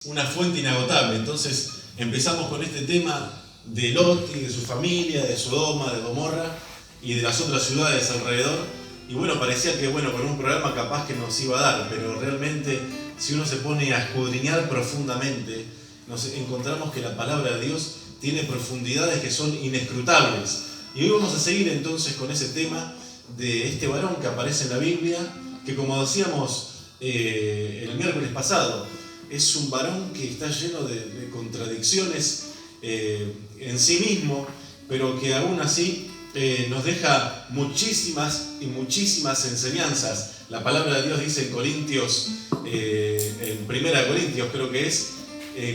una fuente inagotable. Entonces empezamos con este tema de Lot y de su familia, de Sodoma, de Gomorra y de las otras ciudades alrededor. Y bueno, parecía que con un programa capaz que nos iba a dar, pero realmente si uno se pone a escudriñar profundamente, nos encontramos que la palabra de Dios tiene profundidades que son inescrutables. Y hoy vamos a seguir entonces con ese tema de este varón que aparece en la Biblia, que como decíamos el miércoles pasado, es un varón que está lleno de contradicciones en sí mismo, pero que aún así nos deja muchísimas y muchísimas enseñanzas. La palabra de Dios dice en Corintios, en 1 Corintios creo que es,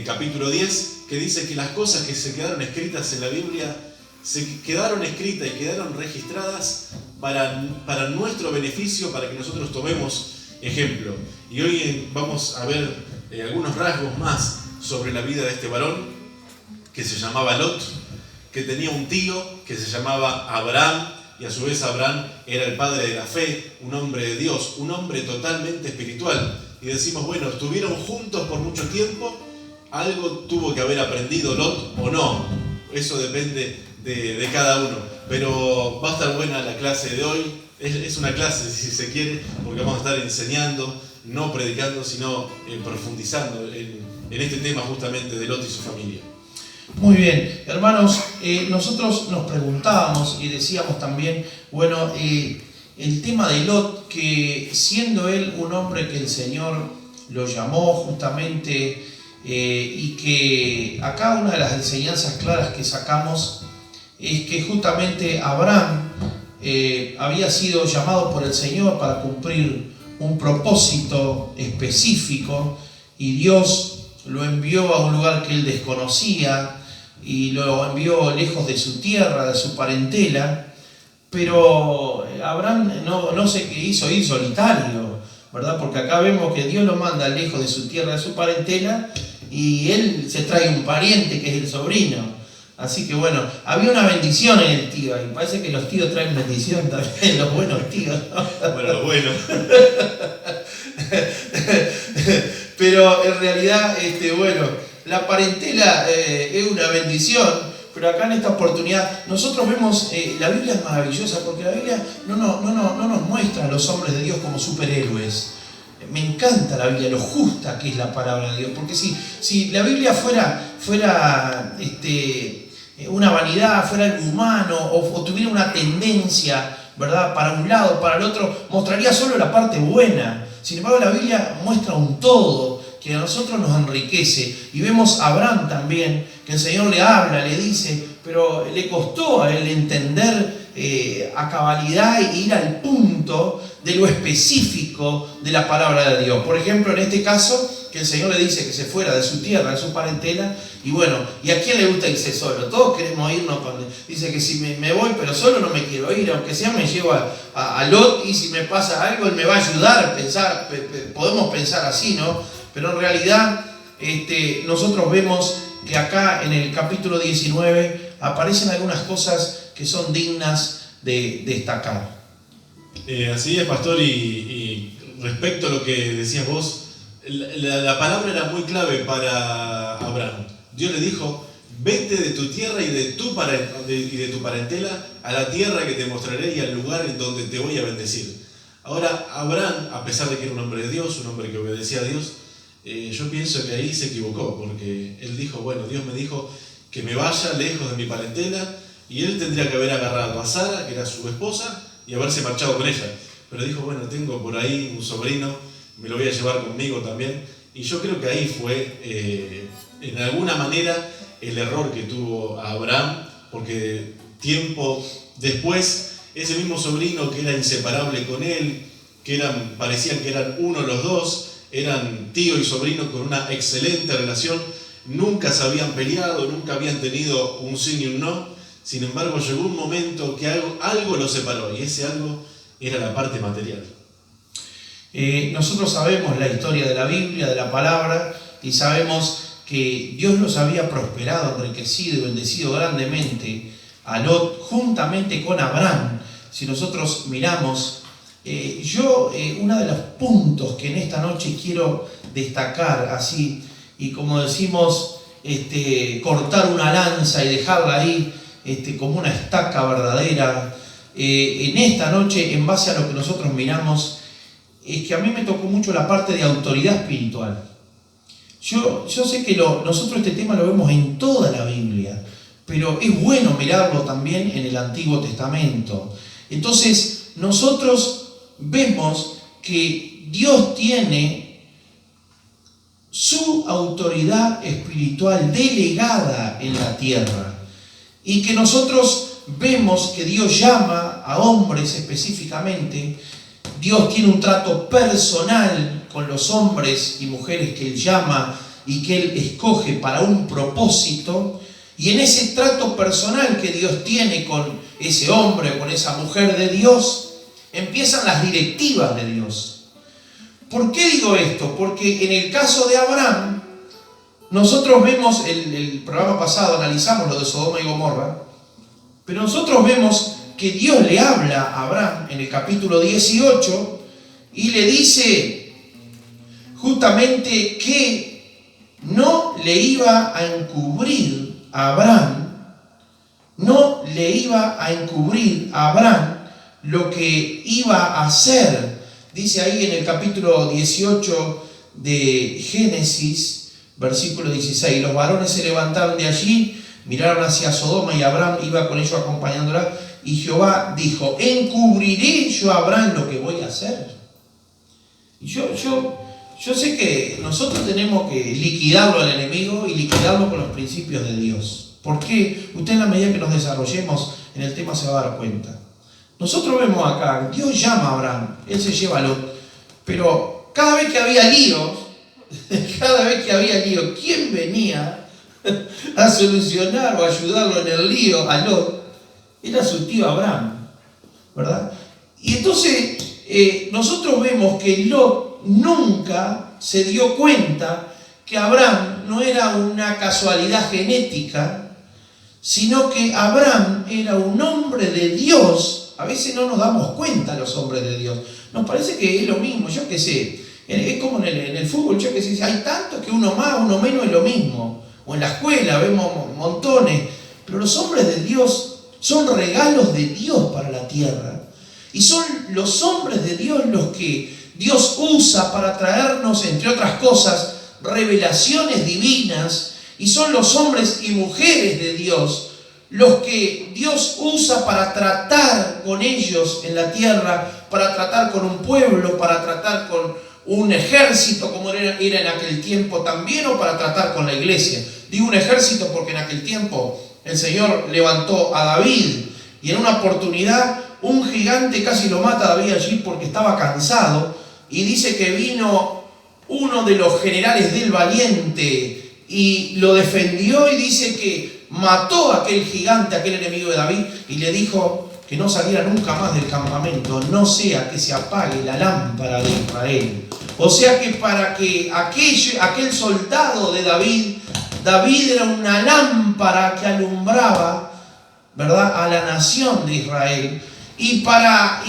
capítulo 10, que dice que las cosas que se quedaron escritas en la Biblia se quedaron escritas y quedaron registradas para nuestro beneficio, para que nosotros tomemos ejemplo. Y hoy vamos a ver algunos rasgos más sobre la vida de este varón que se llamaba Lot, que tenía un tío que se llamaba Abraham, y a su vez Abraham era el padre de la fe, un hombre de Dios, un hombre totalmente espiritual. Y decimos, bueno, estuvieron juntos por mucho tiempo, algo tuvo que haber aprendido Lot o no, eso depende de cada uno. Pero va a estar buena la clase de hoy, es una clase si se quiere, porque vamos a estar enseñando, no predicando, sino profundizando en este tema justamente de Lot y su familia. Muy bien, hermanos, nosotros nos preguntábamos y decíamos también, el tema de Lot, que siendo él un hombre que el Señor lo llamó justamente, y que acá una de las enseñanzas claras que sacamos es que justamente Abraham había sido llamado por el Señor para cumplir un propósito específico, y Dios lo envió a un lugar que él desconocía y lo envió lejos de su tierra, de su parentela. Pero Abraham no se hizo ir solitario, ¿verdad? Porque acá vemos que Dios lo manda lejos de su tierra, de su parentela, y él se trae un pariente que es el sobrino. Así que había una bendición en el tío, y parece que los tíos traen bendición también, los buenos tíos, ¿no? Bueno. Pero en realidad, la parentela es una bendición, pero acá en esta oportunidad nosotros vemos, la Biblia es maravillosa, porque la Biblia no nos muestra a los hombres de Dios como superhéroes. Me encanta la Biblia, lo justa que es la palabra de Dios, porque si la Biblia fuera una vanidad, fuera algo humano, o tuviera una tendencia, ¿verdad?, para un lado, para el otro, mostraría solo la parte buena. Sin embargo, la Biblia muestra un todo que a nosotros nos enriquece. Y vemos a Abraham también, que el Señor le habla, le dice, pero le costó a él entender a cabalidad e ir al punto de lo específico de la palabra de Dios. Por ejemplo, en este caso, que el Señor le dice que se fuera de su tierra, de su parentela, ¿y a quién le gusta irse solo? Todos queremos irnos cuando dice que si me voy, pero solo no me quiero ir, aunque sea me llevo a Lot, y si me pasa algo, él me va a ayudar a pensar, podemos pensar así, ¿no? Pero en realidad, nosotros vemos que acá en el capítulo 19 aparecen algunas cosas que son dignas de destacar. Así es, pastor, y respecto a lo que decías vos, la palabra era muy clave para Abraham. Dios le dijo, vete de tu tierra y de tu parentela a la tierra que te mostraré y al lugar en donde te voy a bendecir. Ahora, Abraham, a pesar de que era un hombre de Dios, un hombre que obedecía a Dios, yo pienso que ahí se equivocó, porque él dijo, Dios me dijo que me vaya lejos de mi parentela, y él tendría que haber agarrado a Sara, que era su esposa, y haberse marchado con ella. Pero dijo, tengo por ahí un sobrino, me lo voy a llevar conmigo también. Y yo creo que ahí fue, en alguna manera, el error que tuvo Abraham, porque tiempo después, ese mismo sobrino que era inseparable con él, parecían que eran uno los dos, eran tío y sobrino con una excelente relación, nunca se habían peleado, nunca habían tenido un sí ni un no. Sin embargo, llegó un momento que algo los separó, y ese algo era la parte material. Nosotros sabemos la historia de la Biblia, de la palabra, y sabemos que Dios los había prosperado, enriquecido y bendecido grandemente a Lot juntamente con Abraham. Si nosotros miramos, uno de los puntos que en esta noche quiero destacar así y como decimos, cortar una lanza y dejarla ahí como una estaca verdadera. En esta noche, en base a lo que nosotros miramos, es que a mí me tocó mucho la parte de autoridad espiritual. Yo sé que nosotros este tema lo vemos en toda la Biblia, pero es bueno mirarlo también en el Antiguo Testamento. Entonces, nosotros vemos que Dios tiene su autoridad espiritual delegada en la tierra y que nosotros vemos que Dios llama a hombres específicamente. Dios tiene un trato personal con los hombres y mujeres que Él llama y que Él escoge para un propósito. Y en ese trato personal que Dios tiene con ese hombre o con esa mujer de Dios, empiezan las directivas de Dios. ¿Por qué digo esto? Porque en el caso de Abraham, nosotros vemos, el programa pasado analizamos lo de Sodoma y Gomorra, pero nosotros vemos que Dios le habla a Abraham en el capítulo 18 y le dice justamente que no le iba a encubrir a Abraham, no le iba a encubrir a Abraham lo que iba a hacer. Dice ahí en el capítulo 18 de Génesis, versículo 16, los varones se levantaron de allí, miraron hacia Sodoma y Abraham iba con ellos acompañándola. Y Jehová dijo, ¿encubriré yo a Abraham lo que voy a hacer? Y yo sé que nosotros tenemos que liquidarlo al enemigo y liquidarlo con los principios de Dios. ¿Por qué? Usted en la medida que nos desarrollemos en el tema se va a dar cuenta. Nosotros vemos acá, Dios llama a Abraham, Él se lleva a Lot, pero cada vez que había líos, ¿quién venía a solucionar o ayudarlo en el lío a Lot? Era su tío Abraham, ¿verdad? Y entonces nosotros vemos que Lot nunca se dio cuenta que Abraham no era una casualidad genética, sino que Abraham era un hombre de Dios. A veces no nos damos cuenta los hombres de Dios. Nos parece que es lo mismo, yo qué sé. Es como en el fútbol, yo qué sé, hay tantos que uno más, uno menos es lo mismo. O en la escuela vemos montones. Pero los hombres de Dios son regalos de Dios para la tierra. Y son los hombres de Dios los que Dios usa para traernos, entre otras cosas, revelaciones divinas. Y son los hombres y mujeres de Dios los que Dios usa para tratar con ellos en la tierra, para tratar con un pueblo, para tratar con un ejército como era en aquel tiempo también, o para tratar con la iglesia. Digo un ejército porque en aquel tiempo el Señor levantó a David y en una oportunidad un gigante casi lo mata a David allí porque estaba cansado, y dice que vino uno de los generales del valiente y lo defendió, y dice que mató a aquel gigante, a aquel enemigo de David, y le dijo que no saliera nunca más del campamento, no sea que se apague la lámpara de Israel. O sea que para que aquel soldado de David era una lámpara que alumbraba, ¿verdad?, a la nación de Israel. Y para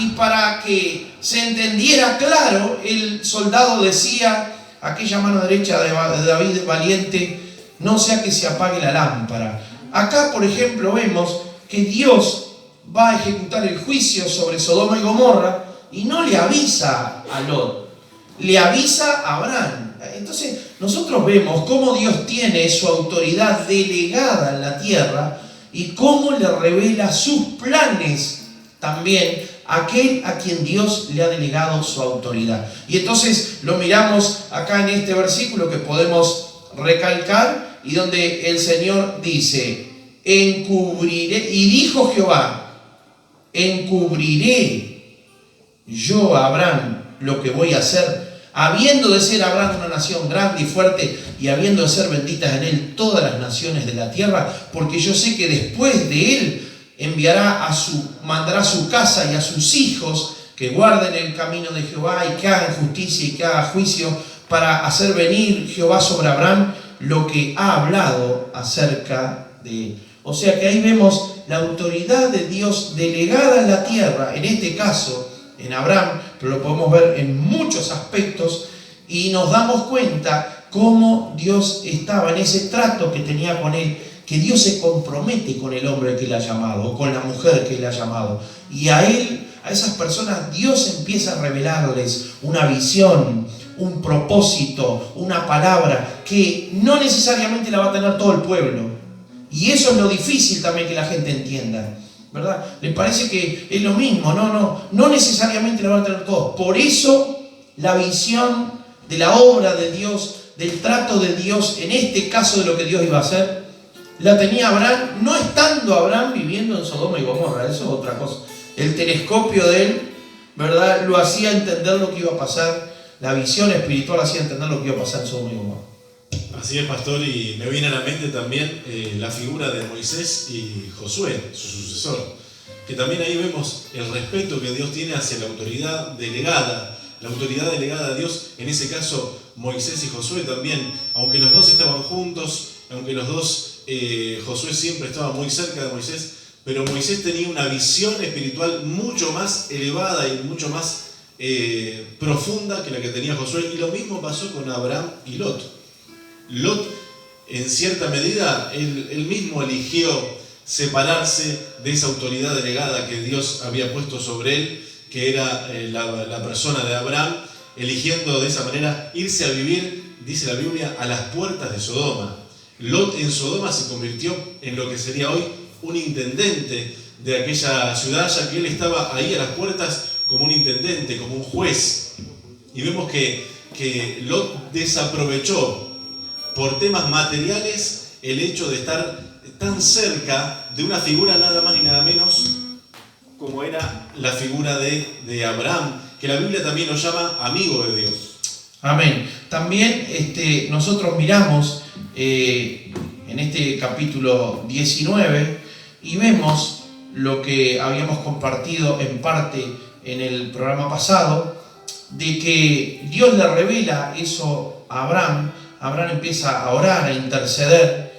que se entendiera claro, el soldado decía, aquella mano derecha de David valiente, no sea que se apague la lámpara. Acá, por ejemplo, vemos que Dios va a ejecutar el juicio sobre Sodoma y Gomorra y no le avisa a Lot, le avisa a Abraham. Entonces, nosotros vemos cómo Dios tiene su autoridad delegada en la tierra y cómo le revela sus planes también a aquel a quien Dios le ha delegado su autoridad. Y entonces lo miramos acá en este versículo que podemos recalcar, y donde el Señor dice, encubriré, y dijo Jehová, encubriré yo a Abraham lo que voy a hacer, habiendo de ser Abraham una nación grande y fuerte, y habiendo de ser benditas en él todas las naciones de la tierra, porque yo sé que después de él mandará a su casa y a sus hijos que guarden el camino de Jehová y que hagan justicia y que hagan juicio, para hacer venir Jehová sobre Abraham lo que ha hablado acerca de él. O sea que ahí vemos la autoridad de Dios delegada en la tierra, en este caso en Abraham, pero lo podemos ver en muchos aspectos, y nos damos cuenta cómo Dios estaba en ese trato que tenía con él, que Dios se compromete con el hombre que le ha llamado, o con la mujer que le ha llamado. Y a él, a esas personas, Dios empieza a revelarles una visión, un propósito, una palabra, que no necesariamente la va a tener todo el pueblo. Y eso es lo difícil también que la gente entienda, ¿verdad? Le parece que es lo mismo, no necesariamente la van a tener todos. Por eso la visión de la obra de Dios, del trato de Dios, en este caso de lo que Dios iba a hacer, la tenía Abraham, no estando Abraham viviendo en Sodoma y Gomorra, eso es otra cosa. El telescopio de él, ¿verdad?, lo hacía entender lo que iba a pasar, la visión espiritual hacía entender lo que iba a pasar en Sodoma y Gomorra. Así es, pastor, y me viene a la mente también la figura de Moisés y Josué, su sucesor, que también ahí vemos el respeto que Dios tiene hacia la autoridad delegada a Dios, en ese caso Moisés y Josué también, aunque los dos estaban juntos, aunque los dos, Josué siempre estaba muy cerca de Moisés, pero Moisés tenía una visión espiritual mucho más elevada y mucho más profunda que la que tenía Josué, y lo mismo pasó con Abraham y Lot. Lot, en cierta medida, él mismo eligió separarse de esa autoridad delegada que Dios había puesto sobre él, que era la persona de Abraham, eligiendo de esa manera irse a vivir, dice la Biblia, a las puertas de Sodoma. Lot en Sodoma se convirtió en lo que sería hoy un intendente de aquella ciudad, ya que él estaba ahí a las puertas como un intendente, como un juez. Y vemos que Lot desaprovechó por temas materiales el hecho de estar tan cerca de una figura nada más y nada menos como era la figura de Abraham, que la Biblia también lo llama amigo de Dios. Amén. También nosotros miramos en este capítulo 19 y vemos lo que habíamos compartido en parte en el programa pasado, de que Dios le revela eso a Abraham. Abraham empieza a orar, a interceder,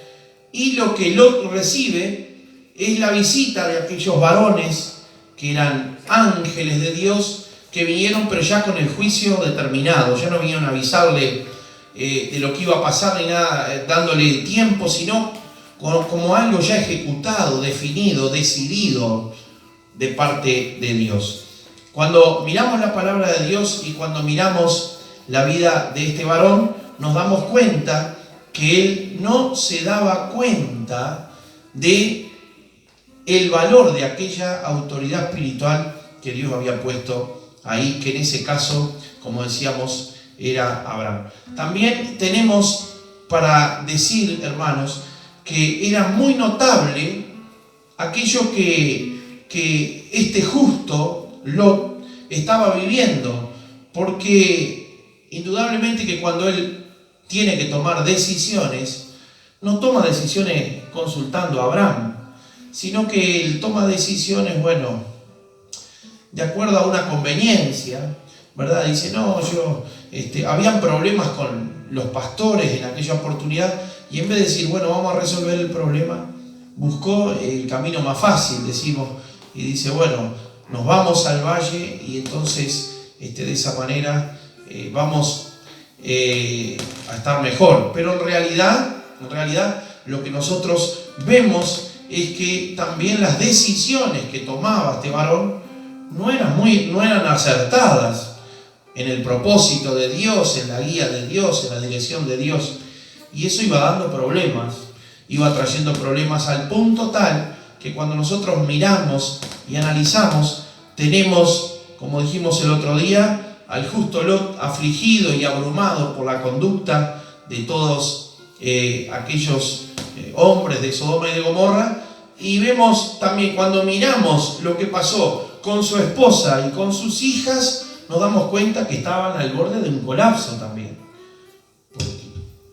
y lo que Lot recibe es la visita de aquellos varones que eran ángeles de Dios, que vinieron pero ya con el juicio determinado, ya no vinieron a avisarle de lo que iba a pasar ni nada, dándole tiempo, sino como algo ya ejecutado, definido, decidido de parte de Dios. Cuando miramos la palabra de Dios y cuando miramos la vida de este varón, nos damos cuenta que él no se daba cuenta de el valor de aquella autoridad espiritual que Dios había puesto ahí, que en ese caso, como decíamos, era Abraham. También tenemos para decir, hermanos, que era muy notable aquello que este justo Lot estaba viviendo, porque indudablemente que cuando él tiene que tomar decisiones, no toma decisiones consultando a Abraham, sino que él toma decisiones, de acuerdo a una conveniencia, ¿verdad? Dice, habían problemas con los pastores en aquella oportunidad, y en vez de decir, vamos a resolver el problema, buscó el camino más fácil, decimos, y dice, nos vamos al valle, y entonces de esa manera vamos a estar mejor. Pero en realidad lo que nosotros vemos es que también las decisiones que tomaba este varón no eran acertadas en el propósito de Dios, en la guía de Dios, en la dirección de Dios, y eso iba dando problemas, iba trayendo problemas al punto tal que cuando nosotros miramos y analizamos, tenemos, como dijimos el otro día, al justo Lot afligido y abrumado por la conducta de todos aquellos hombres de Sodoma y de Gomorra, y vemos también cuando miramos lo que pasó con su esposa y con sus hijas, nos damos cuenta que estaban al borde de un colapso también.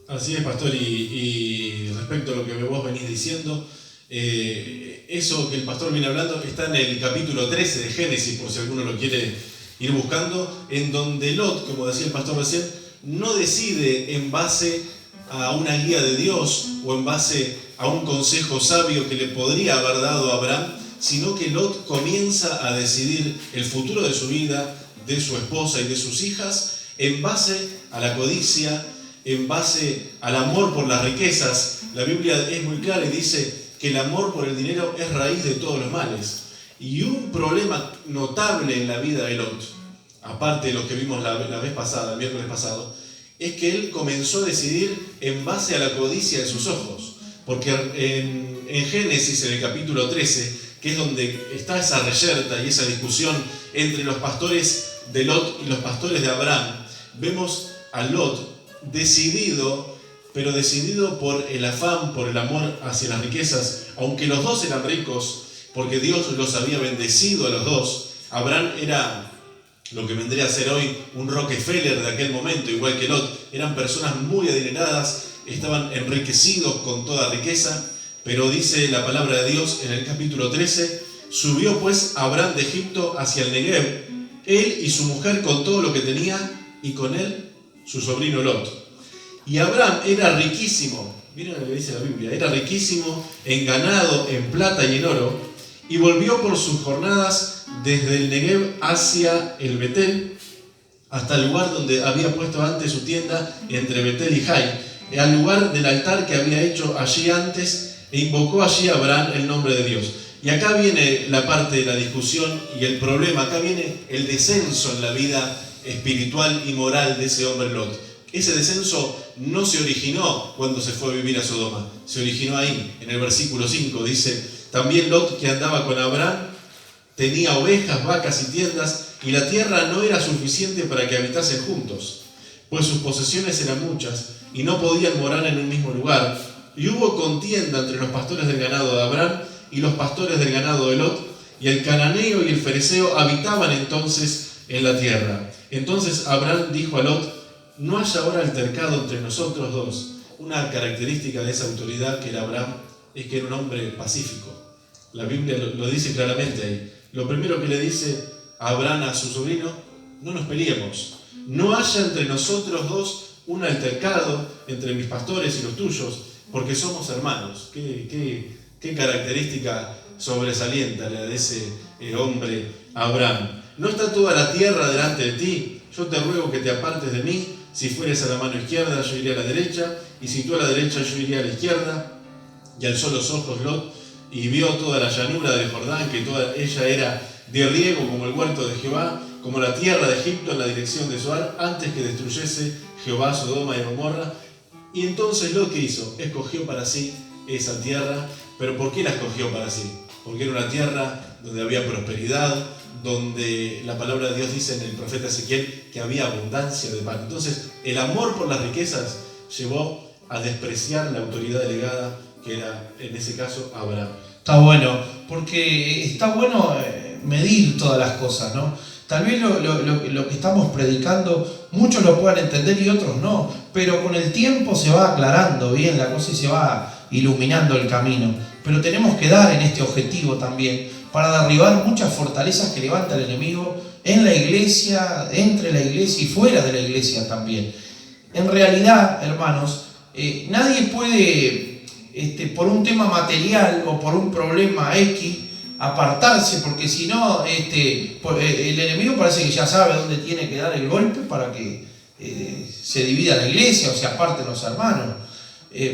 Así es, pastor, y respecto a lo que vos venís diciendo, eso que el pastor viene hablando está en el capítulo 13 de Génesis, por si alguno lo quiere ir buscando, en donde Lot, como decía el pastor recién, no decide en base a una guía de Dios o en base a un consejo sabio que le podría haber dado a Abraham, sino que Lot comienza a decidir el futuro de su vida, de su esposa y de sus hijas, en base a la codicia, en base al amor por las riquezas. La Biblia es muy clara y dice que el amor por el dinero es raíz de todos los males. Y un problema notable en la vida de Lot, aparte de lo que vimos la vez pasada, el miércoles pasado, es que él comenzó a decidir en base a la codicia de sus ojos. Porque en Génesis, en el capítulo 13, que es donde está esa reyerta y esa discusión entre los pastores de Lot y los pastores de Abraham, vemos a Lot decidido, pero decidido por el afán, por el amor hacia las riquezas, aunque los dos eran ricos, porque Dios los había bendecido a los dos. Abraham era lo que vendría a ser hoy un Rockefeller de aquel momento, igual que Lot. Eran personas muy adineradas, estaban enriquecidos con toda riqueza, pero dice la palabra de Dios en el capítulo 13, subió pues Abraham de Egipto hacia el Negev, él y su mujer con todo lo que tenía, y con él su sobrino Lot. Y Abraham era riquísimo, miren lo que dice la Biblia, era riquísimo en ganado, en plata y en oro, y volvió por sus jornadas desde el Negev hacia el Betel, hasta el lugar donde había puesto antes su tienda, entre Betel y Jai, al lugar del altar que había hecho allí antes, e invocó allí a Abraham el nombre de Dios. Y acá viene la parte de la discusión y el problema, acá viene el descenso en la vida espiritual y moral de ese hombre Lot. Ese descenso no se originó cuando se fue a vivir a Sodoma, se originó ahí, en el versículo 5, dice, también Lot, que andaba con Abraham, tenía ovejas, vacas y tiendas, y la tierra no era suficiente para que habitasen juntos, pues sus posesiones eran muchas, y no podían morar en un mismo lugar. Y hubo contienda entre los pastores del ganado de Abraham y los pastores del ganado de Lot, y el cananeo y el fereceo habitaban entonces en la tierra. Entonces Abraham dijo a Lot, no haya ahora altercado entre nosotros dos. Una característica de esa autoridad que era Abraham es que era un hombre pacífico. La Biblia lo dice claramente ahí. Lo primero que le dice a Abraham a su sobrino, no nos peleemos, no haya entre nosotros dos un altercado entre mis pastores y los tuyos, porque somos hermanos. Qué característica sobresaliente la de ese hombre Abraham. ¿No está toda la tierra delante de ti? Yo te ruego que te apartes de mí. Si fueres a la mano izquierda, yo iré a la derecha, y si tú a la derecha, yo iré a la izquierda. Y alzó los ojos Lot, y vio toda la llanura de Jordán, que toda ella era de riego como el huerto de Jehová, como la tierra de Egipto en la dirección de Zoar, antes que destruyese Jehová Sodoma y Gomorra. Y entonces Lot, ¿qué hizo? Escogió para sí esa tierra. ¿Pero por qué la escogió para sí? Porque era una tierra donde había prosperidad, donde la palabra de Dios dice en el profeta Ezequiel que había abundancia de pan. Entonces, el amor por las riquezas llevó a despreciar la autoridad delegada, que era, en ese caso, Abraham. Está bueno, porque está bueno medir todas las cosas, ¿no? Tal vez lo que estamos predicando, muchos lo puedan entender y otros no, pero con el tiempo se va aclarando bien la cosa y se va iluminando el camino. Pero tenemos que dar en este objetivo también, para derribar muchas fortalezas que levanta el enemigo en la iglesia, entre la iglesia y fuera de la iglesia también. En realidad, hermanos, nadie puede, por un tema material o por un problema X, apartarse, porque si no, el enemigo parece que ya sabe dónde tiene que dar el golpe para que se divida la iglesia o se aparten los hermanos.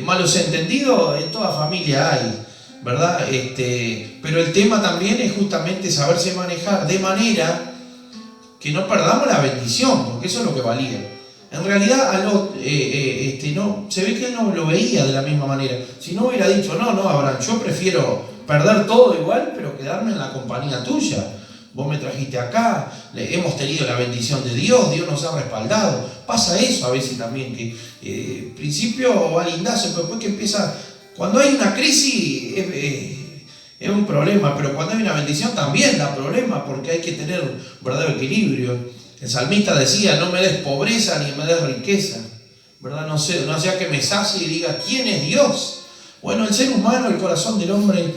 Malos entendidos en toda familia hay, ¿verdad? Pero el tema también es justamente saberse manejar de manera que no perdamos la bendición, porque eso es lo que valía. En realidad a Lot, no, se ve que él no lo veía de la misma manera. Si no hubiera dicho, no, Abraham, yo prefiero perder todo igual, pero quedarme en la compañía tuya. Vos me trajiste acá, hemos tenido la bendición de Dios, Dios nos ha respaldado. Pasa eso a veces también, que principio va lindazo, pero después que empieza, cuando hay una crisis es un problema, pero cuando hay una bendición también da problema, porque hay que tener un verdadero equilibrio. El salmista decía, no me des pobreza ni me des riqueza, ¿verdad? No sea que me sacie y diga, ¿quién es Dios? Bueno, el ser humano, el corazón del hombre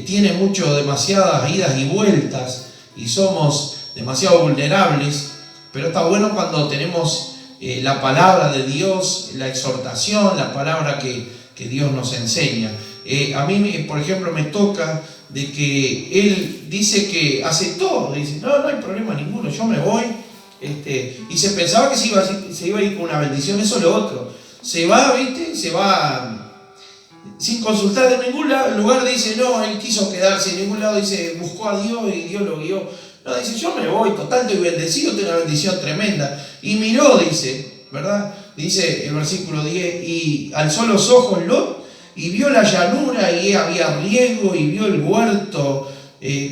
tiene demasiadas idas y vueltas y somos demasiado vulnerables, pero está bueno cuando tenemos la palabra de Dios, la exhortación, la palabra que Dios nos enseña. A mí, por ejemplo, me toca de que él dice que aceptó, dice, no hay problema ninguno, yo me voy. Y se pensaba que se iba a ir con una bendición, eso es lo otro. se va, ¿viste? Se va sin consultar en ningún lugar, dice, no, él quiso quedarse en ningún lado, dice, buscó a Dios y Dios lo guió. No, dice, yo me voy, total, estoy bendecido, tengo una bendición tremenda. Y miró, dice, ¿verdad? Dice el versículo 10, y alzó los ojos Lot y vio la llanura y había riego y vio el huerto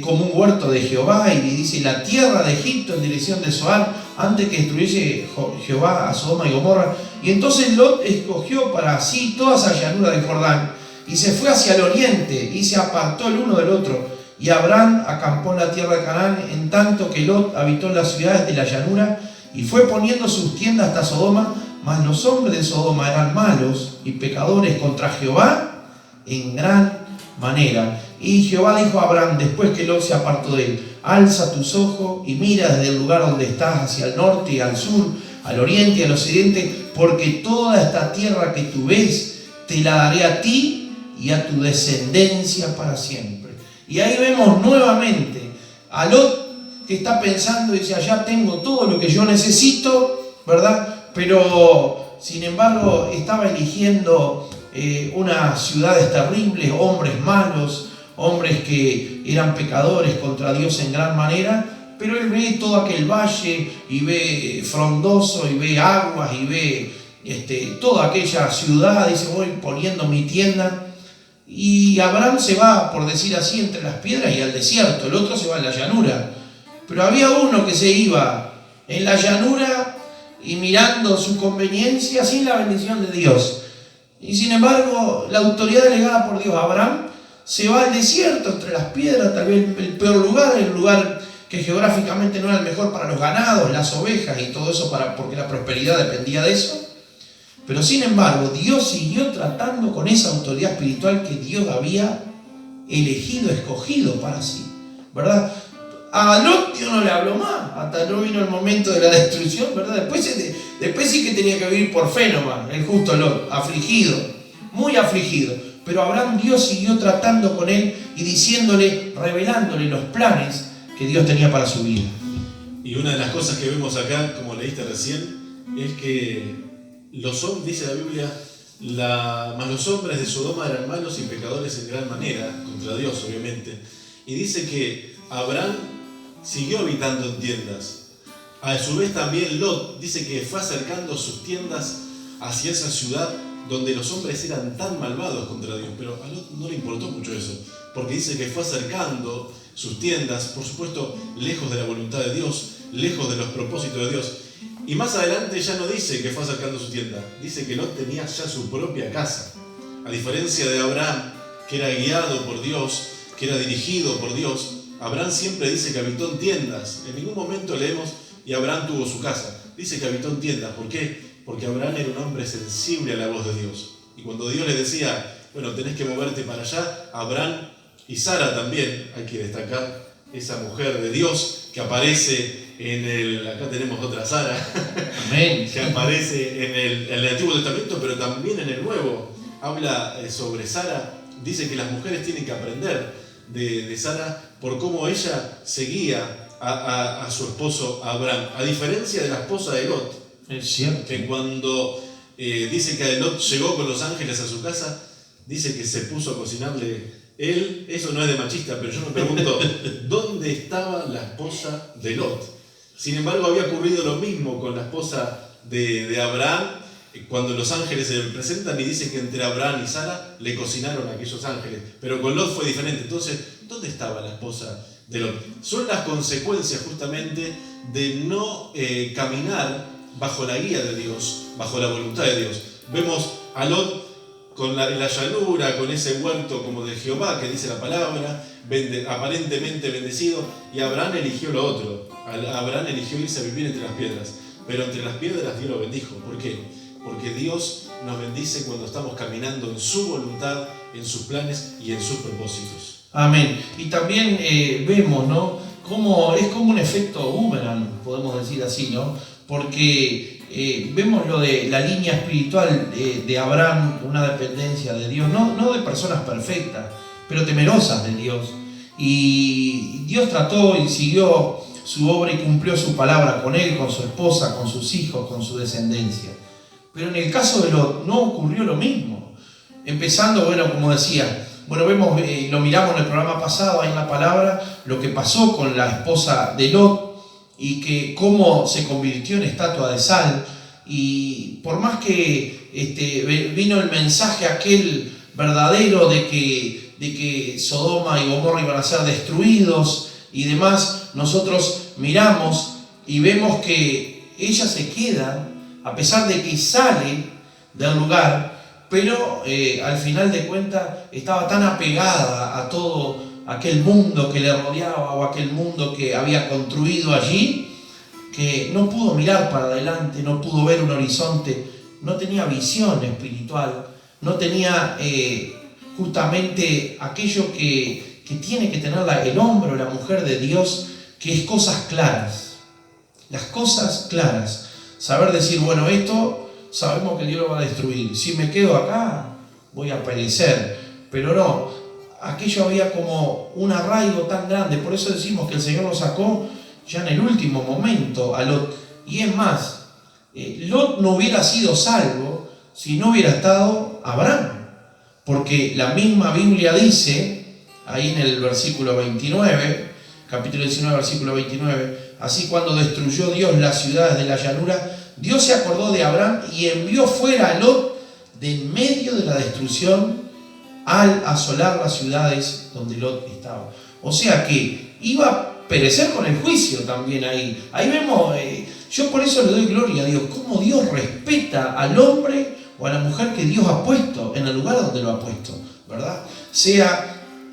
como un huerto de Jehová, y dice, la tierra de Egipto en dirección de Zoar, antes que destruyese Jehová a Sodoma y Gomorra. Y entonces Lot escogió para sí toda esa llanura del Jordán y se fue hacia el oriente y se apartó el uno del otro. Y Abraham acampó en la tierra de Canaán, en tanto que Lot habitó en las ciudades de la llanura y fue poniendo sus tiendas hasta Sodoma. Mas los hombres de Sodoma eran malos y pecadores contra Jehová en gran manera. Y Jehová dijo a Abraham, después que Lot se apartó de él, alza tus ojos y mira desde el lugar donde estás hacia el norte y al sur, al oriente y al occidente, porque toda esta tierra que tú ves te la daré a ti y a tu descendencia para siempre. Y ahí vemos nuevamente a Lot que está pensando y dice, allá tengo todo lo que yo necesito, ¿verdad? Pero sin embargo estaba eligiendo unas ciudades terribles, hombres malos, hombres que eran pecadores contra Dios en gran manera, pero él ve todo aquel valle y ve frondoso y ve aguas y ve toda aquella ciudad, dice, voy poniendo mi tienda. Y Abraham se va, por decir así, entre las piedras y al desierto, el otro se va a la llanura. Pero había uno que se iba en la llanura y mirando su conveniencia sin la bendición de Dios. Y sin embargo, la autoridad delegada por Dios a Abraham se va al desierto, entre las piedras, tal vez el peor lugar, el lugar que geográficamente no era el mejor para los ganados, las ovejas y todo eso, porque la prosperidad dependía de eso. Pero sin embargo, Dios siguió tratando con esa autoridad espiritual que Dios había elegido, escogido para sí, ¿verdad? A Lot Dios no le habló más, hasta no vino el momento de la destrucción, ¿verdad? Después sí que tenía que vivir por fe nomás, el justo Lot, afligido, muy afligido. Pero Abraham, Dios siguió tratando con él y diciéndole, revelándole los planes que Dios tenía para su vida. Y una de las cosas que vemos acá, como leíste recién, es que dice la Biblia, mas los hombres de Sodoma eran malos y pecadores en gran manera, contra Dios obviamente. Y dice que Abraham siguió habitando en tiendas. A su vez también Lot dice que fue acercando sus tiendas hacia esa ciudad donde los hombres eran tan malvados contra Dios. Pero a Lot no le importó mucho eso, porque dice que fue acercando sus tiendas, por supuesto, lejos de la voluntad de Dios, lejos de los propósitos de Dios. Y más adelante ya no dice que fue acercando su tienda, dice que Lot tenía ya su propia casa. A diferencia de Abraham, que era guiado por Dios, que era dirigido por Dios, Abraham siempre dice que habitó en tiendas. En ningún momento leemos y Abraham tuvo su casa. Dice que habitó en tiendas. ¿Por qué? Porque Abraham era un hombre sensible a la voz de Dios. Y cuando Dios le decía, bueno, tenés que moverte para allá, Abraham y Sara también, hay que destacar esa mujer de Dios que aparece acá tenemos otra Sara, Amén. que aparece en el Antiguo Testamento, pero también en el Nuevo. Habla sobre Sara, dice que las mujeres tienen que aprender de Sara por cómo ella seguía a su esposo Abraham, a diferencia de la esposa de Lot. Es cierto. Que cuando dice que Lot llegó con los ángeles a su casa, dice que se puso a cocinarle él. Eso no es de machista, pero yo me pregunto, ¿dónde estaba la esposa de Lot? Sin embargo, había ocurrido lo mismo con la esposa de Abraham, cuando los ángeles se le presentan y dice que entre Abraham y Sara le cocinaron a aquellos ángeles. Pero con Lot fue diferente. Entonces, ¿dónde estaba la esposa de Lot? Son las consecuencias justamente de no caminar bajo la guía de Dios, bajo la voluntad de Dios. Vemos a Lot en la llanura, con ese huerto como de Jehová, que dice la palabra, aparentemente bendecido, y Abraham eligió lo otro. Abraham eligió irse a vivir entre las piedras, pero entre las piedras Dios lo bendijo. ¿Por qué? Porque Dios nos bendice cuando estamos caminando en su voluntad, en sus planes y en sus propósitos. Amén. Y también vemos, ¿no?, cómo es como un efecto boomerang, podemos decir así, ¿no? Porque vemos lo de la línea espiritual de Abraham, una dependencia de Dios, no de personas perfectas, pero temerosas de Dios. Y Dios trató y siguió su obra y cumplió su palabra con él, con su esposa, con sus hijos, con su descendencia. Pero en el caso de Lot no ocurrió lo mismo. Empezando, bueno, como decía, bueno, vemos, lo miramos en el programa pasado, ahí en la palabra, lo que pasó con la esposa de Lot y que cómo se convirtió en estatua de sal. Y por más que vino el mensaje aquel verdadero de que Sodoma y Gomorra iban a ser destruidos y demás, nosotros miramos y vemos que ella se queda, a pesar de que sale del lugar, pero al final de cuentas estaba tan apegada a todo aquel mundo que le rodeaba o aquel mundo que había construido allí, que no pudo mirar para adelante, no pudo ver un horizonte, no tenía visión espiritual, no tenía justamente aquello que tiene que tener el hombre o la mujer de Dios, que es cosas claras. Las cosas claras. Saber decir, bueno, esto sabemos que Dios lo va a destruir. Si me quedo acá, voy a perecer. Pero no, aquello había como un arraigo tan grande. Por eso decimos que el Señor lo sacó ya en el último momento a Lot. Y es más, Lot no hubiera sido salvo si no hubiera estado Abraham. Porque la misma Biblia dice, ahí en el versículo 29, capítulo 19, versículo 29, así cuando destruyó Dios las ciudades de la llanura, Dios se acordó de Abraham y envió fuera a Lot de en medio de la destrucción al asolar las ciudades donde Lot estaba. O sea que iba a perecer con el juicio también ahí. Ahí vemos, yo por eso le doy gloria a Dios, cómo Dios respeta al hombre o a la mujer que Dios ha puesto en el lugar donde lo ha puesto, ¿verdad?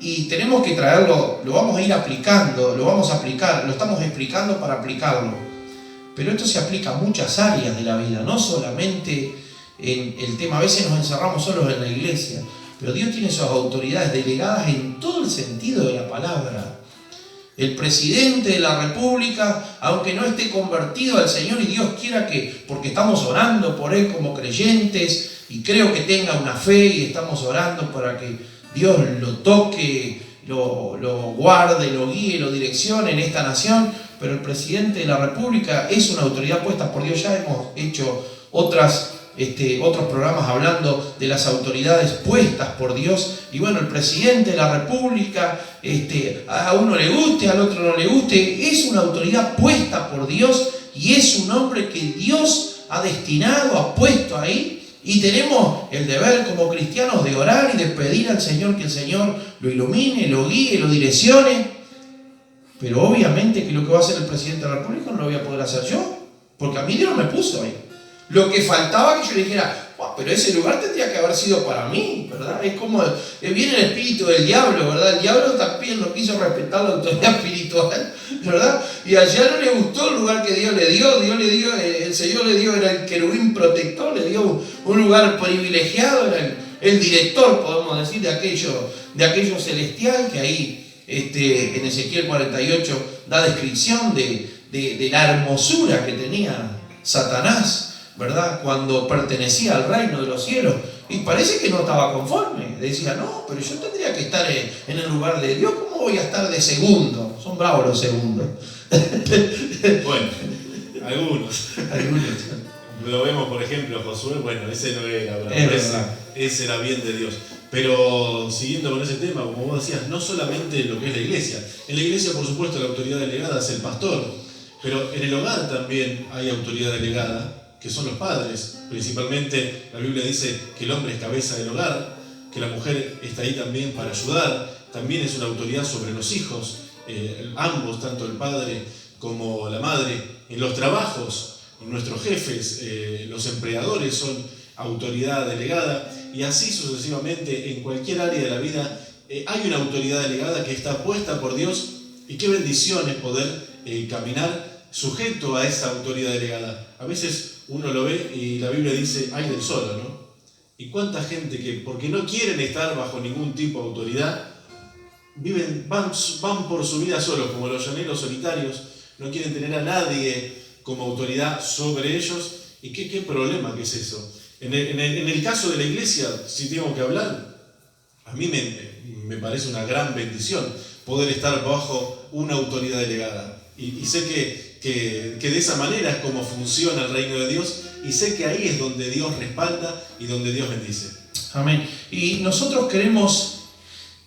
Y tenemos que traerlo, lo vamos a ir aplicando, lo vamos a aplicar, lo estamos explicando para aplicarlo. Pero esto se aplica a muchas áreas de la vida, no solamente en el tema, a veces nos encerramos solos en la iglesia, pero Dios tiene sus autoridades delegadas en todo el sentido de la palabra. El presidente de la República, aunque no esté convertido al Señor y Dios quiera que, porque estamos orando por él como creyentes y creo que tenga una fe y estamos orando para que Dios lo toque, lo guarde, lo guíe, lo direccione en esta nación, pero el presidente de la República es una autoridad puesta por Dios. Ya hemos hecho otros programas hablando de las autoridades puestas por Dios. Y bueno, el presidente de la República, a uno le guste, al otro no le guste, es una autoridad puesta por Dios y es un hombre que Dios ha destinado, ha puesto ahí. Y tenemos el deber como cristianos de orar y de pedir al Señor que el Señor lo ilumine, lo guíe, lo direccione. Pero obviamente que lo que va a hacer el presidente de la República no lo voy a poder hacer yo, porque a mí Dios no me puso ahí. Lo que faltaba que yo le dijera, pero ese lugar tendría que haber sido para mí, ¿verdad? Es como, viene el espíritu del diablo, ¿verdad? El diablo también no quiso respetar la autoridad espiritual, ¿verdad? Y allá no le gustó el lugar que Dios le dio, el Señor le dio, era el querubín protector, le dio un lugar privilegiado, era el director, podemos decir, de aquello celestial, que ahí en Ezequiel 48 da descripción de la hermosura que tenía Satanás, ¿verdad? Cuando pertenecía al reino de los cielos. Y parece que no estaba conforme. Decía, no, pero yo tendría que estar en el lugar de Dios. ¿Cómo voy a estar de segundo? Son bravos los segundos. Bueno, algunos. Lo vemos, por ejemplo, Josué. Bueno, ese no era, ese era bien de Dios. Pero siguiendo con ese tema, como vos decías, no solamente lo que es la iglesia. En la iglesia, por supuesto, la autoridad delegada es el pastor. Pero en el hogar también hay autoridad delegada, que son los padres. Principalmente la Biblia dice que el hombre es cabeza del hogar, que la mujer está ahí también para ayudar, también es una autoridad sobre los hijos, ambos, tanto el padre como la madre. En los trabajos, nuestros jefes, los empleadores son autoridad delegada, y así sucesivamente en cualquier área de la vida hay una autoridad delegada que está puesta por Dios, y qué bendición es poder caminar sujeto a esa autoridad delegada. A veces uno lo ve y la Biblia dice, hay del solo, ¿no? Y cuánta gente que, porque no quieren estar bajo ningún tipo de autoridad, van por su vida solos, como los llaneros solitarios, no quieren tener a nadie como autoridad sobre ellos. ¿Y qué problema que es eso? En el caso de la iglesia, si tengo que hablar, a mí me parece una gran bendición poder estar bajo una autoridad delegada. Y sé que de esa manera es como funciona el reino de Dios, y sé que ahí es donde Dios respalda y donde Dios bendice. Amén. Y nosotros queremos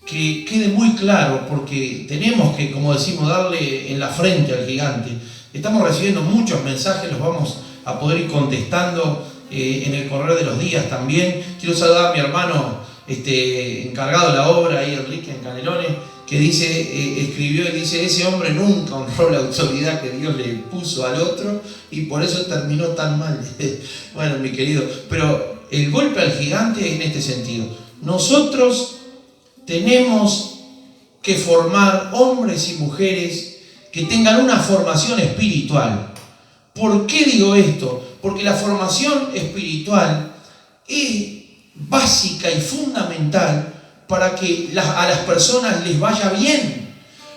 que quede muy claro, porque tenemos que, como decimos, darle en la frente al gigante. Estamos recibiendo muchos mensajes, los vamos a poder ir contestando en el correr de los días también. Quiero saludar a mi hermano encargado de la obra, ahí Enrique en Canelones, que dice, escribió y dice: ese hombre nunca honró la autoridad que Dios le puso al otro y por eso terminó tan mal. Bueno, mi querido, pero el golpe al gigante es en este sentido. Nosotros tenemos que formar hombres y mujeres que tengan una formación espiritual. ¿Por qué digo esto? Porque la formación espiritual es básica y fundamental para que a las personas les vaya bien.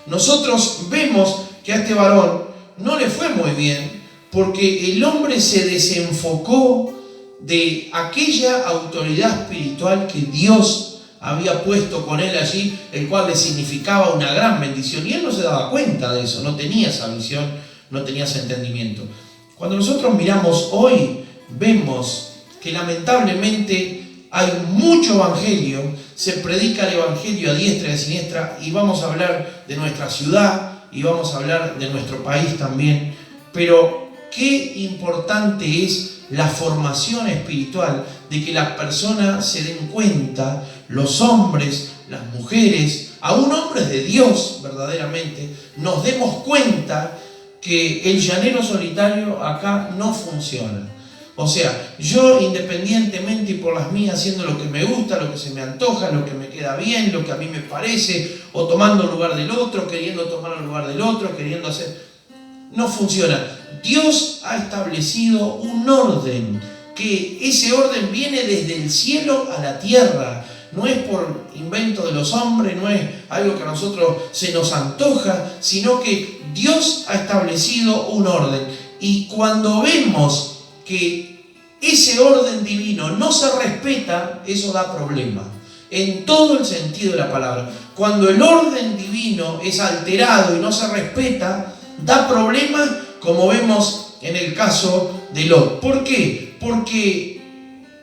Nosotros vemos que a este varón no le fue muy bien porque el hombre se desenfocó de aquella autoridad espiritual que Dios había puesto con él allí, el cual le significaba una gran bendición, y él no se daba cuenta de eso, no tenía esa visión, no tenía ese entendimiento. Cuando nosotros miramos hoy, vemos que lamentablemente hay mucho evangelio, se predica el evangelio a diestra y a siniestra, y vamos a hablar de nuestra ciudad y vamos a hablar de nuestro país también, pero qué importante es la formación espiritual, de que las personas se den cuenta, los hombres, las mujeres, aún hombres de Dios verdaderamente, nos demos cuenta que el llanero solitario acá no funciona. O sea, yo independientemente y por las mías, haciendo lo que me gusta, lo que se me antoja, lo que me queda bien, lo que a mí me parece, o tomando el lugar del otro, queriendo tomar el lugar del otro, queriendo hacer... no funciona. Dios ha establecido un orden, que ese orden viene desde el cielo a la tierra. No es por invento de los hombres, no es algo que a nosotros se nos antoja, sino que Dios ha establecido un orden. Y cuando vemos que ese orden divino no se respeta, eso da problema, en todo el sentido de la palabra. Cuando el orden divino es alterado y no se respeta, da problemas, como vemos en el caso de Lot. ¿Por qué? Porque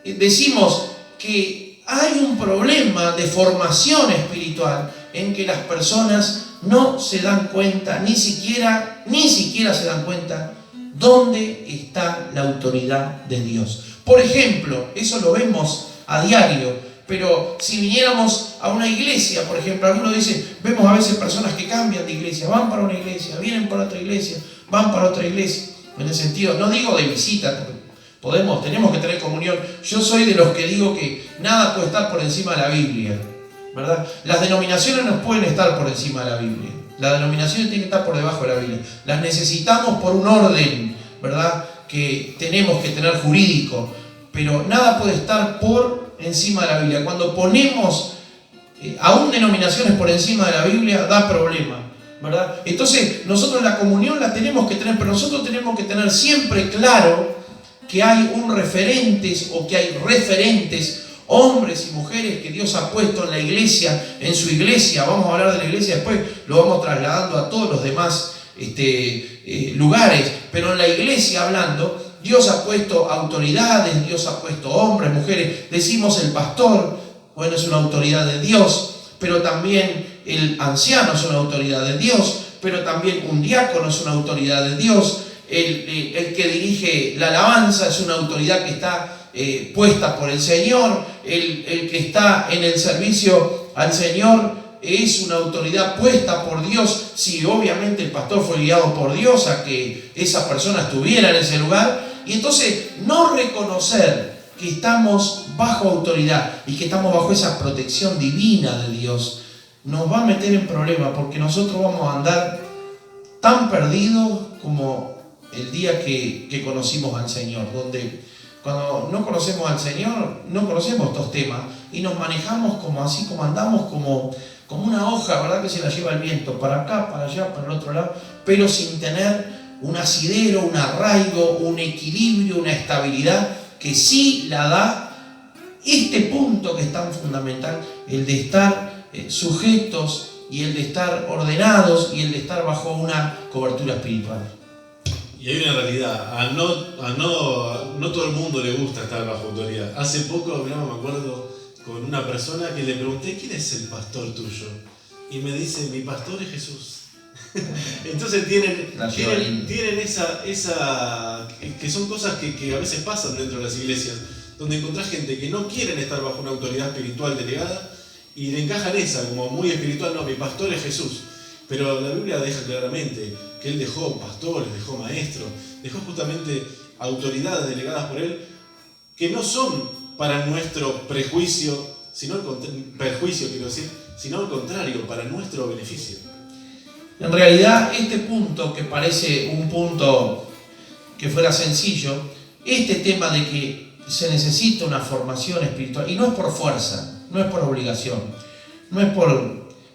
decimos que hay un problema de formación espiritual en que las personas no se dan cuenta, ni siquiera se dan cuenta dónde está la autoridad de Dios. Por ejemplo, eso lo vemos a diario, pero si viniéramos a una iglesia, por ejemplo, algunos dicen, vemos a veces personas que cambian de iglesia, van para una iglesia, vienen para otra iglesia, van para otra iglesia. En el sentido, no digo de visita, tenemos que tener comunión. Yo soy de los que digo que nada puede estar por encima de la Biblia, ¿verdad? Las denominaciones no pueden estar por encima de la Biblia. Las denominaciones tienen que estar por debajo de la Biblia. Las necesitamos por un orden, ¿verdad?, que tenemos que tener jurídico, pero nada puede estar por encima de la Biblia. Cuando ponemos aún denominaciones por encima de la Biblia, da problema, ¿verdad? Entonces nosotros la comunión la tenemos que tener, pero nosotros tenemos que tener siempre claro que hay un referentes o que hay referentes, hombres y mujeres que Dios ha puesto en la iglesia, en su iglesia. Vamos a hablar de la iglesia después, lo vamos trasladando a todos los demás lugares, pero en la iglesia hablando, Dios ha puesto autoridades, Dios ha puesto hombres, mujeres. Decimos el pastor, bueno, es una autoridad de Dios, pero también el anciano es una autoridad de Dios, pero también un diácono es una autoridad de Dios, el que dirige la alabanza es una autoridad que está puesta por el Señor, el que está en el servicio al Señor es una autoridad puesta por Dios. Sí, obviamente el pastor fue guiado por Dios a que esa persona estuviera en ese lugar. Y entonces no reconocer que estamos bajo autoridad y que estamos bajo esa protección divina de Dios nos va a meter en problemas, porque nosotros vamos a andar tan perdidos como el día que conocimos al Señor, donde cuando no conocemos al Señor no conocemos estos temas y nos manejamos como así, como andamos como una hoja, ¿verdad?, que se la lleva el viento para acá, para allá, para el otro lado, pero sin tener un asidero, un arraigo, un equilibrio, una estabilidad que sí la da este punto que es tan fundamental, el de estar sujetos y el de estar ordenados y el de estar bajo una cobertura espiritual. Y hay una realidad, no todo el mundo le gusta estar bajo autoridad. Hace poco hablaba, me acuerdo, con una persona que le pregunté, ¿quién es el pastor tuyo? Y me dice, mi pastor es Jesús. Entonces tienen esa que son cosas que a veces pasan dentro de las iglesias, donde encontrás gente que no quieren estar bajo una autoridad espiritual delegada y le encajan esa como muy espiritual, no, mi pastor es Jesús. Pero la Biblia deja claramente que Él dejó pastores, dejó maestros, dejó justamente autoridades delegadas por Él que no son para nuestro prejuicio, sino al contrario, para nuestro beneficio. En realidad, este punto, que parece un punto que fuera sencillo, este tema de que se necesita una formación espiritual, y no es por fuerza, no es por obligación, no es por,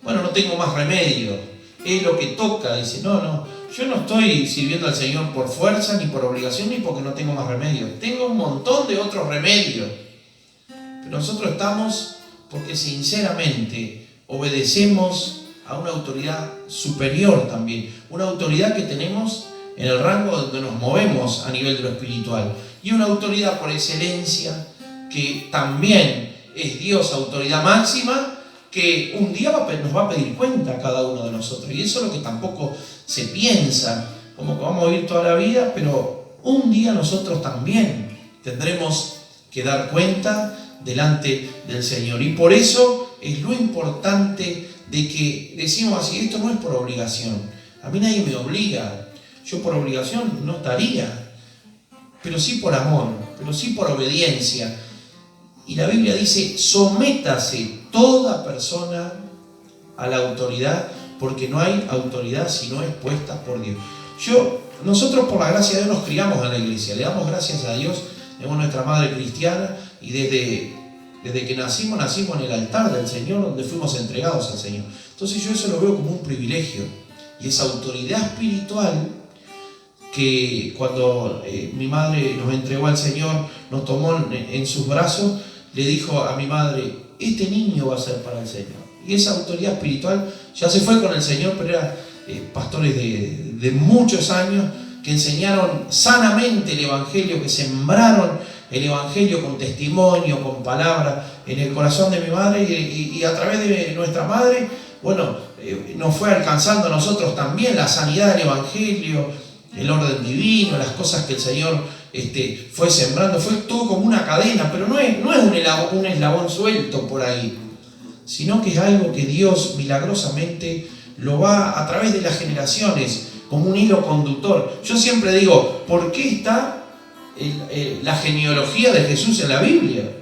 no tengo más remedio, es lo que toca, dice, no, yo no estoy sirviendo al Señor por fuerza, ni por obligación, ni porque no tengo más remedio, tengo un montón de otros remedios, pero nosotros estamos porque sinceramente obedecemos a una autoridad superior también, una autoridad que tenemos en el rango donde nos movemos a nivel de lo espiritual, y una autoridad por excelencia que también es Dios, autoridad máxima, que un día nos va a pedir cuenta a cada uno de nosotros, y eso es lo que tampoco se piensa, como que vamos a vivir toda la vida, pero un día nosotros también tendremos que dar cuenta delante del Señor, y por eso es lo importante de que decimos así, esto no es por obligación, a mí nadie me obliga, yo por obligación no estaría, pero sí por amor, pero sí por obediencia. Y la Biblia dice, sométase toda persona a la autoridad, porque no hay autoridad si no es puesta por Dios. Nosotros por la gracia de Dios nos criamos en la iglesia, le damos gracias a Dios, tenemos nuestra madre cristiana, y desde que nacimos en el altar del Señor, donde fuimos entregados al Señor. Entonces yo eso lo veo como un privilegio, y esa autoridad espiritual que cuando mi madre nos entregó al Señor, nos tomó en sus brazos, le dijo a mi madre, este niño va a ser para el Señor. Y esa autoridad espiritual ya se fue con el Señor, pero eran pastores de muchos años que enseñaron sanamente el Evangelio, que sembraron el Evangelio con testimonio, con palabra en el corazón de mi madre, y a través de nuestra madre, nos fue alcanzando a nosotros también la sanidad del Evangelio, el orden divino, las cosas que el Señor fue sembrando, fue todo como una cadena, pero no es un eslabón suelto por ahí, sino que es algo que Dios milagrosamente lo va a través de las generaciones, como un hilo conductor. Yo siempre digo, ¿por qué está la genealogía de Jesús en la Biblia?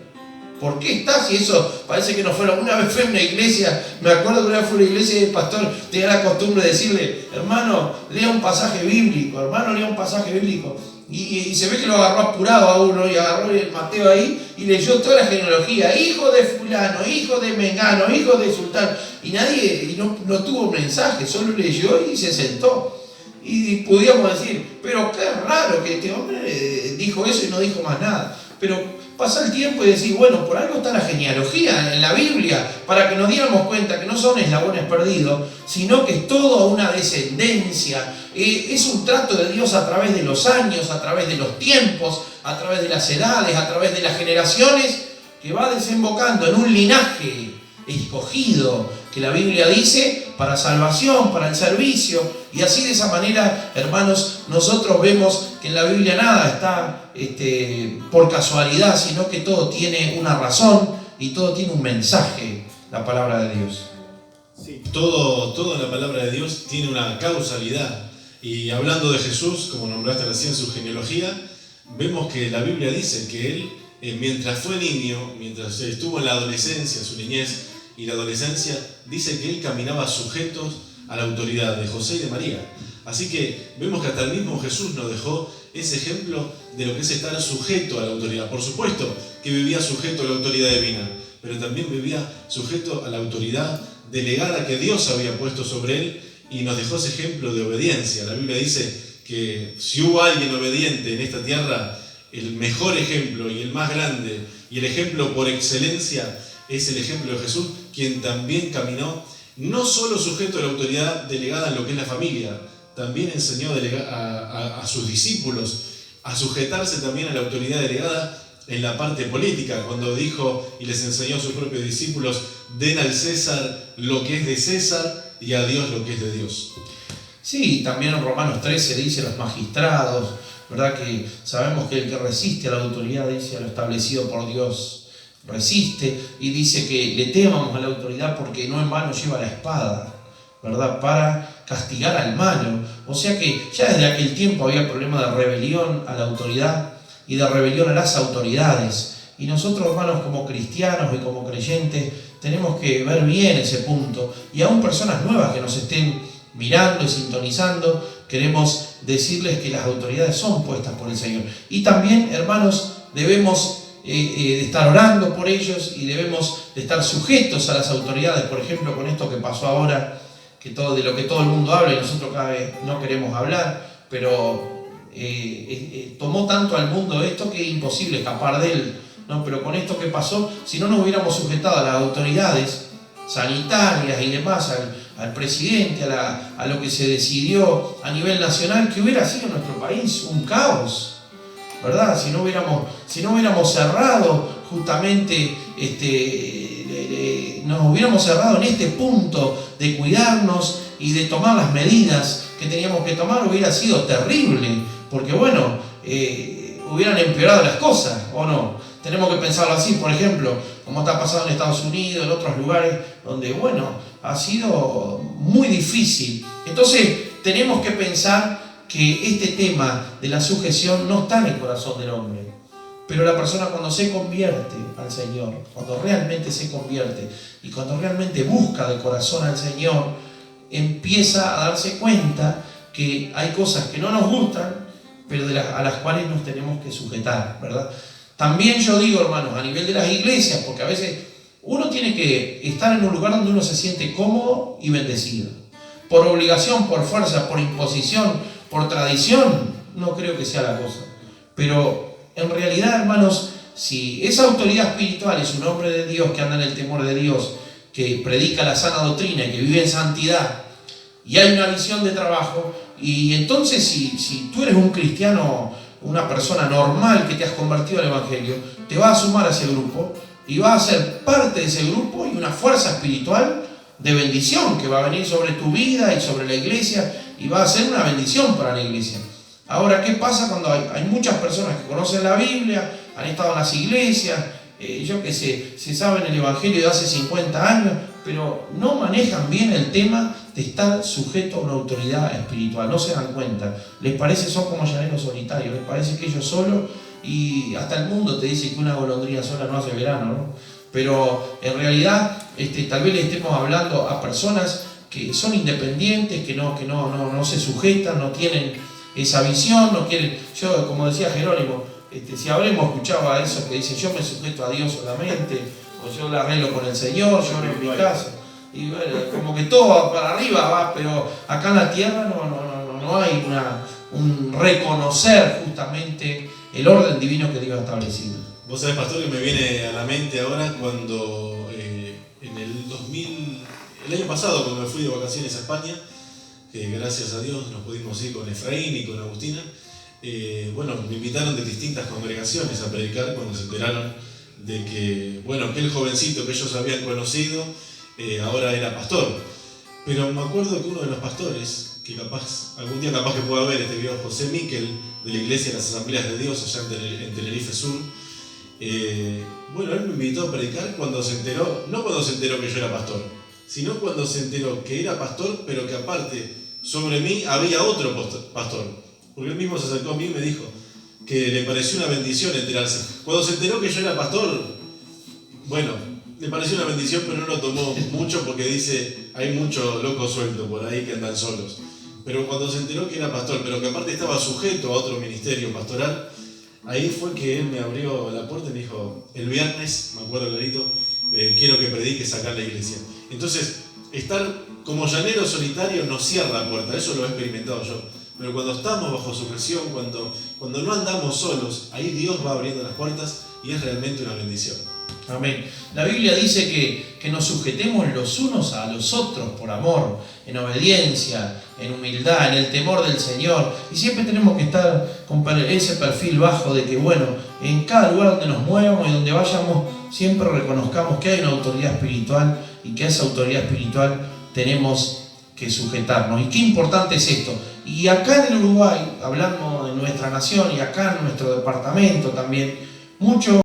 ¿Por qué está? Si eso parece que no fuera. Una vez fue a una iglesia, me acuerdo que una vez fue a una iglesia y el pastor tenía la costumbre de decirle, hermano, lea un pasaje bíblico, y se ve que lo agarró apurado a uno, y agarró el Mateo ahí y leyó toda la genealogía, hijo de fulano, hijo de mengano, hijo de sultán, y nadie no tuvo mensaje, solo leyó y se sentó. Y podíamos decir, pero qué raro que este hombre dijo eso y no dijo más nada. Pero pasa el tiempo y decir, por algo está la genealogía en la Biblia, para que nos diéramos cuenta que no son eslabones perdidos, sino que es toda una descendencia, es un trato de Dios a través de los años, a través de los tiempos, a través de las edades, a través de las generaciones, que va desembocando en un linaje escogido, que la Biblia dice, para salvación, para el servicio, y así de esa manera, hermanos, nosotros vemos que en la Biblia nada está por casualidad, sino que todo tiene una razón y todo tiene un mensaje, la palabra de Dios. Sí, todo en la palabra de Dios tiene una causalidad. Y hablando de Jesús, como nombraste recién su genealogía, vemos que la Biblia dice que Él, mientras fue niño, mientras estuvo en la adolescencia, su niñez y la adolescencia, dice que Él caminaba sujetos a la autoridad de José y de María. Así que vemos que hasta el mismo Jesús nos dejó ese ejemplo de lo que es estar sujeto a la autoridad. Por supuesto que vivía sujeto a la autoridad divina, pero también vivía sujeto a la autoridad delegada que Dios había puesto sobre Él, y nos dejó ese ejemplo de obediencia. La Biblia dice que si hubo alguien obediente en esta tierra, el mejor ejemplo y el más grande y el ejemplo por excelencia es el ejemplo de Jesús, quien también caminó no solo sujeto a la autoridad delegada en lo que es la familia, también enseñó a sus discípulos a sujetarse también a la autoridad delegada en la parte política, cuando dijo y les enseñó a sus propios discípulos: den al César lo que es de César y a Dios lo que es de Dios. Sí, también en Romanos 13 dice los magistrados, ¿verdad? Que sabemos que el que resiste a la autoridad, dice, a lo establecido por Dios, resiste, y dice que le temamos a la autoridad porque no en vano lleva la espada, ¿verdad? Para castigar al malo. O sea que ya desde aquel tiempo había problema de rebelión a la autoridad y de rebelión a las autoridades. Y nosotros, hermanos, como cristianos y como creyentes, tenemos que ver bien ese punto. Y aún personas nuevas que nos estén mirando y sintonizando, queremos decirles que las autoridades son puestas por el Señor. Y también, hermanos, debemos de estar orando por ellos y debemos de estar sujetos a las autoridades. Por ejemplo, con esto que pasó ahora, de lo que todo el mundo habla y nosotros cada vez no queremos hablar, pero tomó tanto al mundo esto que es imposible escapar de él, ¿no? Pero con esto que pasó, si no nos hubiéramos sujetado a las autoridades sanitarias y demás, al presidente, a lo que se decidió a nivel nacional, que hubiera sido en nuestro país un caos, ¿verdad? Si no hubiéramos cerrado justamente, nos hubiéramos cerrado en este punto de cuidarnos y de tomar las medidas que teníamos que tomar, hubiera sido terrible, porque bueno, hubieran empeorado las cosas, ¿o no? Tenemos que pensarlo así, por ejemplo, como está pasando en Estados Unidos, en otros lugares donde, bueno, ha sido muy difícil. Entonces, tenemos que pensar que este tema de la sujeción no está en el corazón del hombre. Pero la persona, cuando se convierte al Señor, cuando realmente se convierte y cuando realmente busca de corazón al Señor, empieza a darse cuenta que hay cosas que no nos gustan, pero a las cuales nos tenemos que sujetar, ¿verdad? También yo digo, hermanos, a nivel de las iglesias, porque a veces uno tiene que estar en un lugar donde uno se siente cómodo y bendecido. Por obligación, por fuerza, por imposición, por tradición, no creo que sea la cosa. Pero en realidad, hermanos, si esa autoridad espiritual es un hombre de Dios que anda en el temor de Dios, que predica la sana doctrina y que vive en santidad, y hay una visión de trabajo, y entonces si tú eres un cristiano, una persona normal que te has convertido al Evangelio, te vas a sumar a ese grupo y vas a ser parte de ese grupo y una fuerza espiritual de bendición que va a venir sobre tu vida y sobre la iglesia y va a ser una bendición para la iglesia. Ahora, ¿qué pasa cuando hay muchas personas que conocen la Biblia, han estado en las iglesias, se saben el Evangelio de hace 50 años, pero no manejan bien el tema de estar sujeto a una autoridad espiritual? No se dan cuenta. Les parece, son como llaneros solitarios, les parece que ellos solos, y hasta el mundo te dice que una golondrina sola no hace verano, ¿no? Pero en realidad tal vez le estemos hablando a personas que son independientes, que no se sujetan, no tienen esa visión, no quieren. Yo, como decía Jerónimo, si habremos escuchado a eso que dice: yo me sujeto a Dios solamente, o yo la arreglo con el Señor, yo en mi casa. Y bueno, como que todo va para arriba va, pero acá en la tierra no hay un reconocer justamente el orden divino que Dios ha establecido. Vos sabés, pastor, que me viene a la mente ahora cuando en el año pasado, cuando me fui de vacaciones a España, que gracias a Dios nos pudimos ir con Efraín y con Agustina, me invitaron de distintas congregaciones a predicar cuando se enteraron de que, aquel jovencito que ellos habían conocido ahora era pastor. Pero me acuerdo que uno de los pastores, que algún día capaz que pueda ver este video, José Miquel, de la Iglesia de las Asambleas de Dios allá en Tenerife Sur, él me invitó a predicar cuando se enteró, no cuando se enteró que yo era pastor, sino cuando se enteró que era pastor, pero que aparte sobre mí había otro pastor. Porque él mismo se acercó a mí y me dijo que le pareció una bendición enterarse. Cuando se enteró que yo era pastor, le pareció una bendición, pero no lo tomó mucho porque dice: hay mucho loco suelto por ahí que andan solos. Pero cuando se enteró que era pastor, pero que aparte estaba sujeto a otro ministerio pastoral, ahí fue que él me abrió la puerta y me dijo: el viernes, me acuerdo clarito, quiero que prediques acá en la iglesia. Entonces, estar como llanero solitario nos cierra la puerta, eso lo he experimentado yo. Pero cuando estamos bajo sujeción, cuando no andamos solos, ahí Dios va abriendo las puertas y es realmente una bendición. Amén. La Biblia dice que nos sujetemos los unos a los otros por amor, en obediencia, en humildad, en el temor del Señor. Y siempre tenemos que estar con ese perfil bajo de que, bueno, en cada lugar donde nos movamos y donde vayamos, siempre reconozcamos que hay una autoridad espiritual y que a esa autoridad espiritual tenemos que sujetarnos. Y qué importante es esto. Y acá en el Uruguay, hablando de nuestra nación y acá en nuestro departamento también, mucho